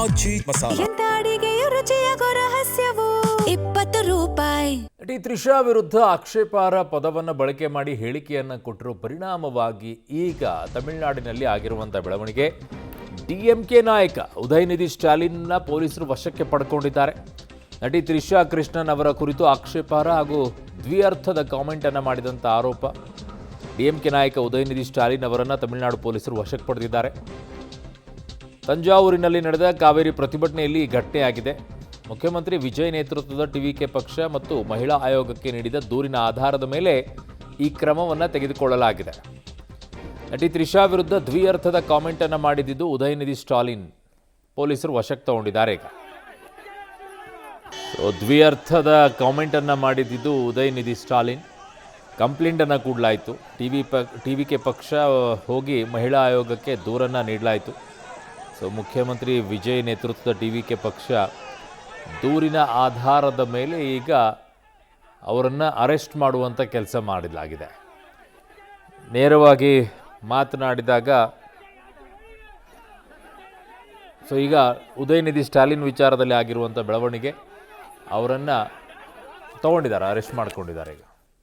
ರಾಜಿ ಮಸಾಲ. ಎಂತ ಅಡಿಗೆಯ ರುಚಿಯಾಗೋ ರಹಸ್ಯವು 20 ರೂಪಾಯಿ. ನಟಿ ತ್ರಿಷಾ ವಿರುದ್ಧ ಆಕ್ಷೇಪಾರ್ಹ ಪದವನ್ನು ಬಳಕೆ ಮಾಡಿ ಹೇಳಿಕೆಯನ್ನು ಕೊಟ್ಟರು. ಪರಿಣಾಮವಾಗಿ ಈಗ ತಮಿಳುನಾಡಿನಲ್ಲಿ ಆಗಿರುವಂಥ ಬೆಳವಣಿಗೆ, ಡಿಎಂಕೆ ನಾಯಕ ಉದಯನಿಧಿ ಸ್ಟಾಲಿನ್ನ ಪೊಲೀಸರು ವಶಕ್ಕೆ ಪಡ್ಕೊಂಡಿದ್ದಾರೆ. ನಟಿ ತ್ರಿಷಾ ಕೃಷ್ಣನ್ ಅವರ ಕುರಿತು ಆಕ್ಷೇಪಾರ್ಹ ಹಾಗೂ ದ್ವಿಅರ್ಥದ ಕಾಮೆಂಟನ್ನು ಮಾಡಿದಂಥ ಆರೋಪ. ಡಿಎಂಕೆ ನಾಯಕ ಉದಯನಿಧಿ ಸ್ಟಾಲಿನ್ ಅವರನ್ನು ತಮಿಳುನಾಡು ಪೊಲೀಸರು ವಶಕ್ಕೆ ಪಡೆದಿದ್ದಾರೆ. ತಂಜಾವೂರಿನಲ್ಲಿ ನಡೆದ ಕಾವೇರಿ ಪ್ರತಿಭಟನೆಯಲ್ಲಿ ಈ ಘಟನೆಯಾಗಿದೆ. ಮುಖ್ಯಮಂತ್ರಿ ವಿಜಯ್ ನೇತೃತ್ವದ ಟಿವಿಕೆ ಪಕ್ಷ ಮತ್ತು ಮಹಿಳಾ ಆಯೋಗಕ್ಕೆ ನೀಡಿದ ದೂರಿನ ಆಧಾರದ ಮೇಲೆ ಈ ಕ್ರಮವನ್ನು ತೆಗೆದುಕೊಳ್ಳಲಾಗಿದೆ. ನಟಿ ತ್ರಿಷಾ ವಿರುದ್ಧ ದ್ವಿಅರ್ಥದ ಕಾಮೆಂಟನ್ನು ಮಾಡಿದ್ದು ಉದಯನಿಧಿ ಸ್ಟಾಲಿನ್ ಪೊಲೀಸರು ವಶಕ್ಕೆ ತಗೊಂಡಿದ್ದಾರೆ. ಈಗ ದ್ವಿಅರ್ಥದ ಕಾಮೆಂಟನ್ನು ಮಾಡಿದ್ದು ಉದಯನಿಧಿ ಸ್ಟಾಲಿನ್. ಕಂಪ್ಲೇಂಟನ್ನು ಕೊಡಲಾಯಿತು. ಟಿವಿಕೆ ಪಕ್ಷ ಹೋಗಿ ಮಹಿಳಾ ಆಯೋಗಕ್ಕೆ ದೂರನ್ನು ನೀಡಲಾಯಿತು. ಮುಖ್ಯಮಂತ್ರಿ ವಿಜಯ್ ನೇತೃತ್ವದ ಟಿವಿಕೆ ಪಕ್ಷ ದೂರಿನ ಆಧಾರದ ಮೇಲೆ ಈಗ ಅವರನ್ನು ಅರೆಸ್ಟ್ ಮಾಡುವಂಥ ಕೆಲಸ ಮಾಡಲಾಗಿದೆ. ನೇರವಾಗಿ ಮಾತನಾಡಿದಾಗ ಈಗ ಉದಯನಿಧಿ ಸ್ಟಾಲಿನ್ ವಿಚಾರದಲ್ಲಿ ಆಗಿರುವಂಥ ಬೆಳವಣಿಗೆ, ಅವರನ್ನು ತಗೊಂಡಿದ್ದಾರೆ, ಅರೆಸ್ಟ್ ಮಾಡಿಕೊಂಡಿದ್ದಾರೆ ಈಗ.